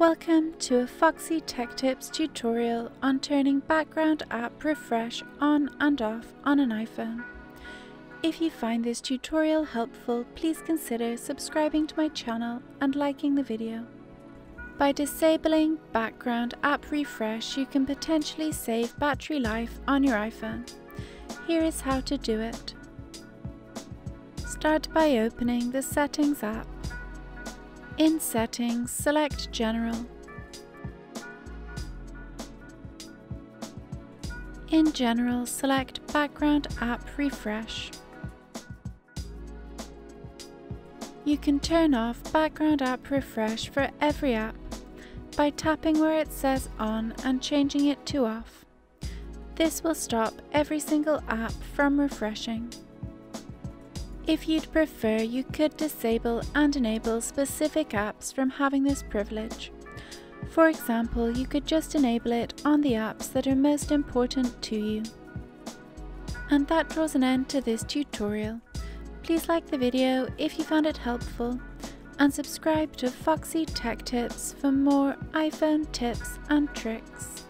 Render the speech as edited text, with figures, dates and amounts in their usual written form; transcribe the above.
Welcome to a Foxy Tech Tips tutorial on turning background app refresh on and off on an iPhone. If you find this tutorial helpful, please consider subscribing to my channel and liking the video. By disabling background app refresh, you can potentially save battery life on your iPhone. Here is how to do it. Start by opening the Settings app. In Settings, select General. In General, select Background App Refresh. You can turn off Background App Refresh for every app by tapping where it says On and changing it to Off. This will stop every single app from refreshing. If you'd prefer, you could disable and enable specific apps from having this privilege. For example, you could just enable it on the apps that are most important to you. And that draws an end to this tutorial. Please like the video if you found it helpful, and subscribe to Foxy Tech Tips for more iPhone tips and tricks.